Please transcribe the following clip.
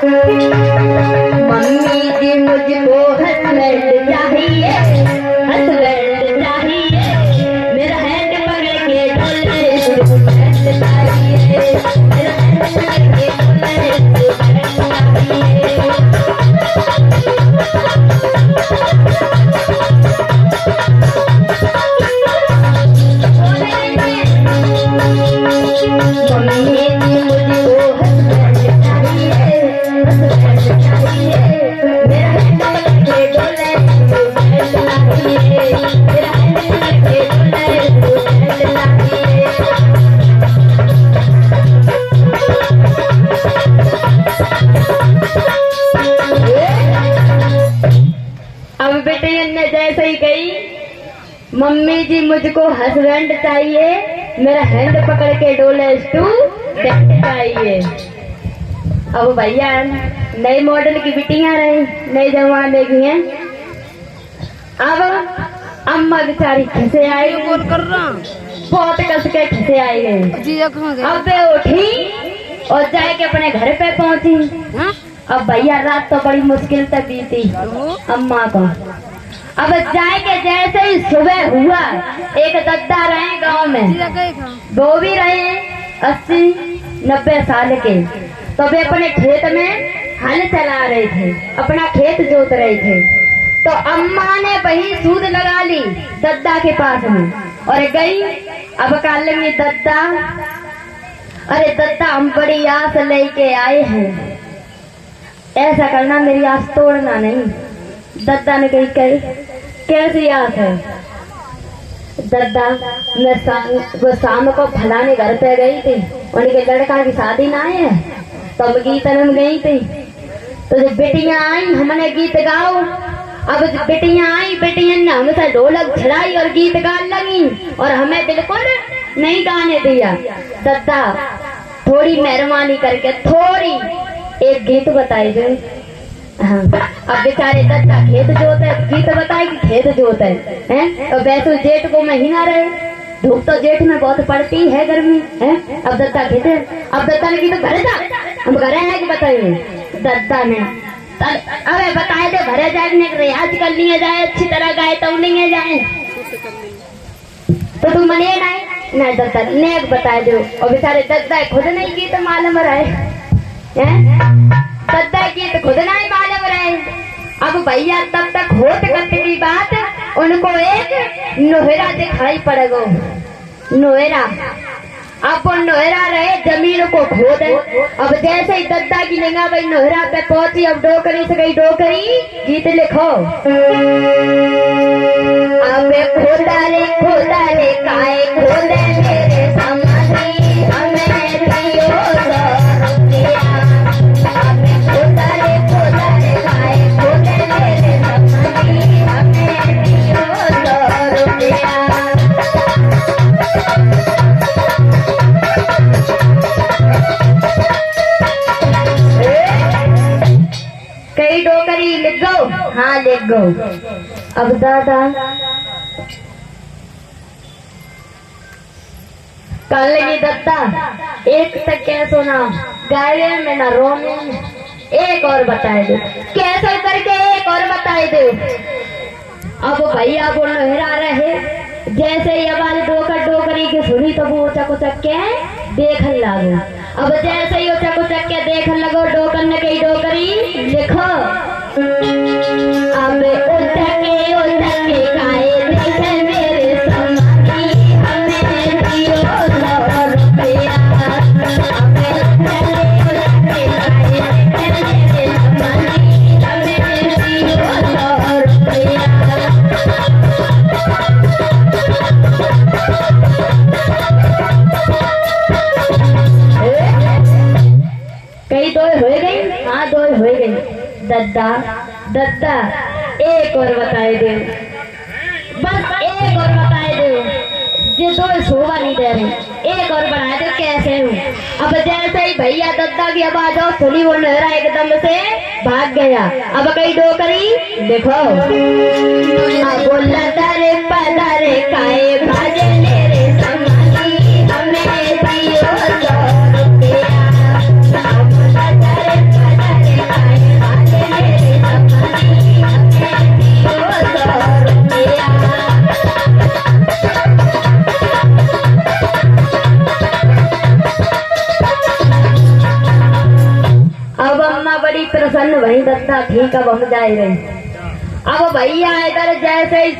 Mummy जी मुझको husband चाहिए, husband चाहिए, मेरा हैंड पकड़ के डोले हस्बैंड चाहिए, मेरा हैंड पकड़ के डोले हस्बैंड चाहिए। मम्मी जी मुझको हस्बैंड चाहिए, हस्बैंड चाहिए, मेरा हैंड पकड़ के डोले हस्बैंड चाहिए, मेरा हैंड पकड़ के डोले हस्बैंड चाहिए। अब बेटे ने जैसे ही कही मम्मी जी मुझको हस्बैंड चाहिए, मेरा हैंड पकड़ के डोले स्टूडेंट चाहिए। अब भैया नए मॉडल की बिटियां रही, नए जमाने की हैं। अब अम्मा बेचारी खिसे आई, बहुत कस के खिसे आई गई। अब वे उठी और जाके अपने घर पे पहुंची। अब भैया रात तो बड़ी मुश्किल से बीती अम्मा को। अब जाए के जैसे ही सुबह हुआ, एक दद्दा रहे गांव में, वो भी रहे 80-90 साल के, तो वे अपने खेत में हल चला रहे थे, अपना खेत जोत रहे थे। तो अम्मा ने वही सूद लगा ली दद्दा के पास में और गई। अब काल में दद्दा, अरे दद्दा हम बड़ी आस लेके आए हैं, ऐसा करना मेरी आस तोड़ना नहीं। दद्दा ने कही कैसी आस है? दद्दा वो शाम को फलाने घर पे गई थी, उनके लड़का की शादी ना है, तो हम गीतन में गई थी। तो जब बेटियां आई हमने गीत गाओ। अब जब बेटियां आई, बेटियां ने हमसे ढोलक छड़ाई और गीत गाने लगी और हमें बिल्कुल नहीं गाने दिया। दद्दा थोड़ी मेहरबानी करके थोड़ी एक गीत बताई जो। हाँ, अब बेचारे दद्दा खेत जोत है, गीत बताए कि खेत जोत है। तो वैसे जेठ को महीना रहे, धूप तो जेठ में बहुत पड़ती है, गर्मी है। अब दद्दा खेत है। अब दद्दा ने गीत घरे जा, हम घरे हैं कि बताइए। दद्दा ने अरे बताए थे घरे जाने रियाज कर लिए जाए, अच्छी तरह गाए तो नहीं जाए। तो तुम मने नहीं दद्दा ने बताए दो। और बेचारे दद्दा खुद नहीं गीत मालूम रहे, दद्दा गीत खुद नहीं मालूम रहे। अब भैया तब तक होत करती की बात, उनको एक नोहरा दिखाई पड़ेगा। नोहरा, अब वो नोहरा रहे जमीन को खोद। अब जैसे ही दद्दा की निगाह भाई नोहरा पे पहुंची, अब डोकरी से गई डोकरी गीत लिखो। अब खोदा रे काए खोदे मेरे समाधि, हमें दियो रुपया। अब खोदा रे काए खोदे मेरे समाधि, हमें दियो रुपया। कई डोकरी लिख गो? हाँ लिख गो। अब दादा कल की दद्दा एक तक क्या सुना गाये में ना रोने, एक और बताए दो कैसे करके, एक और बताए दो। अब भैया वो नहरा रहे, जैसे ही आवाज डोकरी की सुनी तो वो उचक के देखने लगो। अब जैसे ही उचक के देखने लगो, डोकर ने कही डोकरी लिखो। अब उचक के काए देखे मेरे समाधि, हमें दियो रुपया। अब उचक के काए देखे मेरे समाधि, हमें दियो रुपया। कई दो हो गई? हाँ दो हो गई। दद्दा एक और बताए दो, बस एक और बताए दो। ये दो शोभा नहीं दे रहे, एक और बनाए दो कैसे हूँ। अब जैसे ही भैया दद्दा की आवाज और सुनी, वो नहरा एकदम से भाग गया। अब कई डोकरी देखो। बोला तारे पदारे काए भाजे मेरे समाधि, हमें दियो रुपया। बोला तारे पदारे बड़ी प्रसन्न वही दत्ता ठीक अब हम जा रही। अब भैया इधर जैसे ही